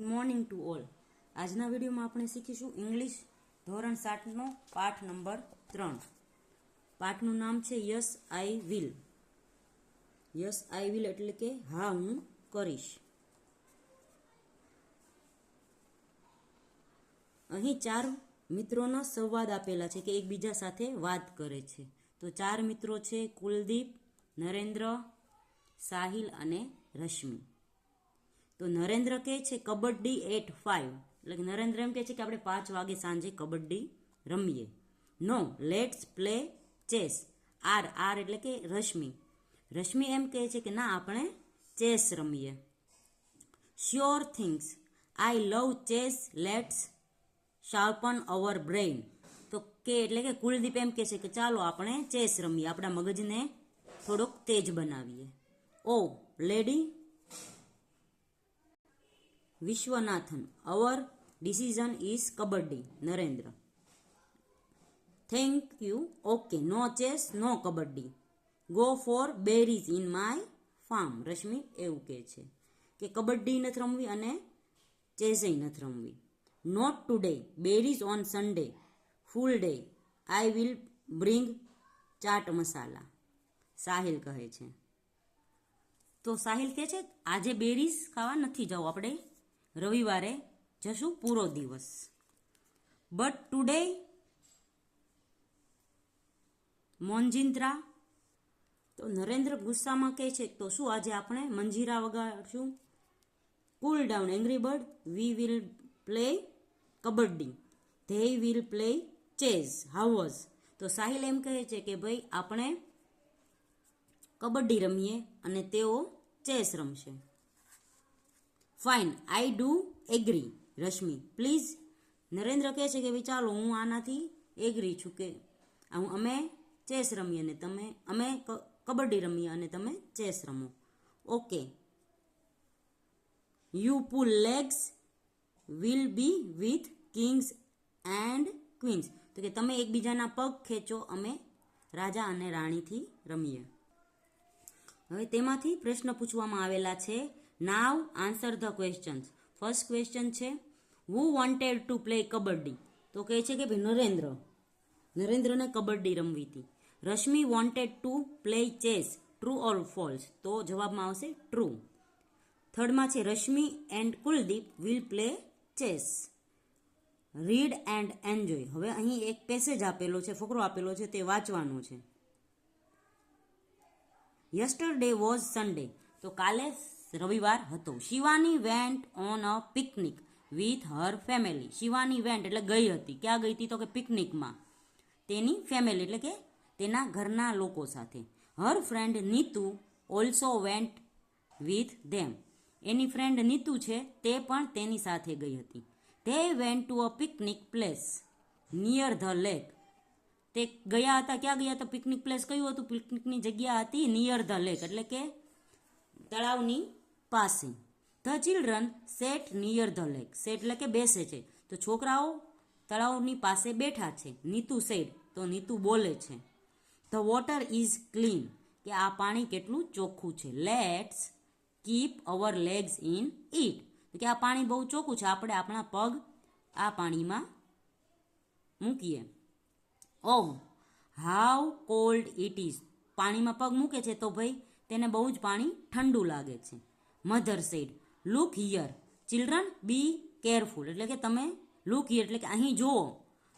Good morning to all. આજના વિડીયોમાં આપણે શીખીશું ઇંગ્લિશ ધોરણ 7નો પાઠ નંબર 3. પાઠનું નામ છે yes I will. Yes I will એટલે કે હા હું કરીશ. અહીં 4 મિત્રોના સંવાદ આપેલા છે કે એકબીજા સાથે વાત કરે છે. તો 4 મિત્રો છે કુલદીપ, નરેન્દ્ર, સાહિલ અને રશ્મિ. તો નરેન્દ્ર કહે છે કબડ્ડી એટ 5, એટલે કે નરેન્દ્ર એમ કહે છે કે આપણે 5 વાગે સાંજે કબડ્ડી રમીએ. નો લેટ્સ પ્લે ચેસ. આર એટલે કે રશ્મિ એમ કહે છે કે ના આપણે ચેસ રમીએ. Sure things I love chess let's sharpen our brain. તો કે એટલે કે કુલદીપ એમ કહે છે કે ચાલો આપણે ચેસ રમીએ, આપણા મગજને થોડોક તેજ બનાવીએ. Oh lady Vishwanathan our decision is kabaddi. Narendra thank you okay no chess no kabaddi. Go for berries in my farm. Rashmi એવું કહે છે કે કબડ્ડી નથી રમવી અને ચેસય નથી રમવી. Not today berries on Sunday full day I will bring chaat masala. Sahil કહે છે. તો સાહિલ કહે છે આજે બેરીઝ ખાવા નથી જવું, આપણે રવિવારે જશું પૂરો દિવસ. બટ ટુડે મોન્જિન્દ્રા. તો નરેન્દ્ર ગુસ્સામાં કહે છે તો શું આજે આપણે મંજીરા વગાડશું. Cool down angry bird we will play kabaddi they will play chess how was. તો સાહિલ એમ કહે છે કે ભાઈ આપણે કબડ્ડી રમીએ અને તેઓ ચેસ રમશે. Fine I do agree. Rashmi please. Narendra કહે છે કે ભાઈ ચાલો હું આનાથી એગ્રી છું કે અમે ચેસ રમીએ અને અમે કબડ્ડી રમીએ અને તમે ચેસ રમો. Okay you pull legs will be with kings and queens. તો કે તમે એકબીજાના પગ ખેંચો, અમે રાજા અને રાણીથી રમીએ. હવે તેમાંથી પ્રશ્ન પૂછવામાં આવેલા છે. Now answer the questions. First question છે હુ વોન્ટેડ ટુ પ્લે કબડ્ડી. તો કહે છે કે ભાઈ નરેન્દ્રને કબડ્ડી રમવી હતી. Rashmi wanted to play chess true or false. તો જવાબમાં આવશે ટ્રુ. થર્ડમાં છે Rashmi and Kuldeep will play chess. Read and enjoy. હવે અહીં એક પેસેજ આપેલો છે, ફકરો આપેલો છે, તે વાંચવાનો છે. Yesterday was Sunday. તો કાલે રવિવાર હતો. Shivani went on a picnic with her family. Shivani vent એટલે ગઈ હતી. ક્યાં ગઈ હતી? તો કે પિકનિકમાં તેની ફેમિલી એટલે કે તેના ઘરના લોકો સાથે. Her friend Neetu also vent with them. Any friend Neetu છે તે પણ તેની સાથે ગઈ હતી. They went to a picnic place near the lake. તે ગયા હતા, ક્યાં ગયા હતા? પિકનિક પ્લેસ કયું હતું? પિકનિકની જગ્યા હતી નિયર ધ લેક એટલે કે તળાવની પાસે. The children set near the lake. Set એટલે કે બેસે છે. તો છોકરાઓ તળાવની પાસે બેઠા છે. નીતુ સેડ. તો નીતુ બોલે છે. The water is clean. કે આ પાણી કેટલું ચોખ્ખું છે. Let's keep hour legs in it. કે આ પાણી બહુ ચોખ્ખું છે, આપણે આપણા પગ આ પાણીમાં મૂકીએ. ઓહ હાઉ કોલ્ડ ઇટ ઇઝ. પાણીમાં પગ મૂકે છે તો ભાઈ તેને બહુ જ પાણી ઠંડુ લાગે છે. Mother sad look here children be careful. એટલે કે તમે લુક હિયર એટલે કે અહીં જુઓ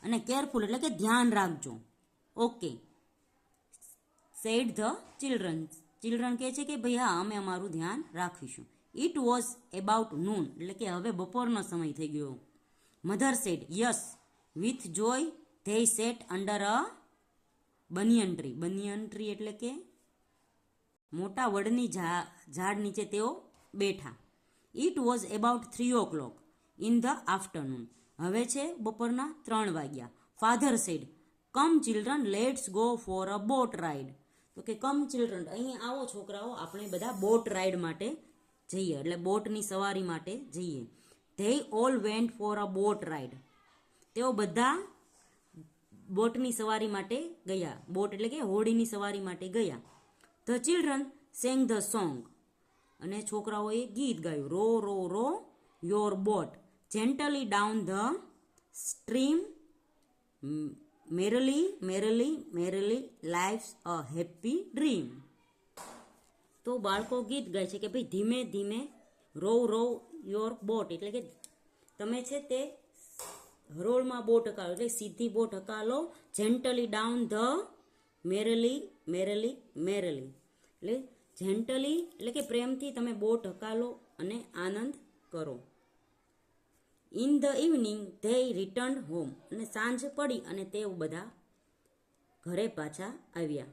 અને કેરફુલ એટલે કે ધ્યાન રાખજો. Okay said the children. Children કહે છે કે ભાઈ હા અમે અમારું ધ્યાન રાખીશું. ઇટ વોઝ એબાઉટ નૂન એટલે કે હવે બપોરનો સમય થઈ ગયો. Mother said yes with joy they sat under a banyan tree. Banyan tree એટલે કે મોટા વડની ઝાડ નીચે તેઓ બેઠા. It was about 3 o'clock in the afternoon. હવે છે બપોરના 3 વાગ્યા. Father said come children let's go for a boat ride. તો કે કમ ચિલ્ડ્રન અહીં આવો છોકરાઓ આપણે બધા બોટ રાઇડ માટે જઈએ, એટલે બોટની સવારી માટે જઈએ. They all went for a boat ride. તેઓ બધા બોટની સવારી માટે ગયા. બોટ એટલે કે હોડીની સવારી માટે ગયા. The children sang the song. અને છોકરાઓએ ગીત ગાયું. Row row row your boat gently down the stream merrily life's a happy dream. તો બાળકો ગીત ગાય છે કે ભાઈ ધીમે ધીમે રોવ યોર બોટ, એટલે કે તમે છે તે હરોળમાં બોટ હકાલો, એટલે સીધી બોટ હકાલો. જેન્ટલી ડાઉન ધ મેરલી એટલે જેન્ટલી એટલે કે પ્રેમથી તમે બોટ હકાલો અને આનંદ કરો. In the evening they return home, અને સાંજ પડી અને તેઓ બધા ઘરે પાછા આવ્યા.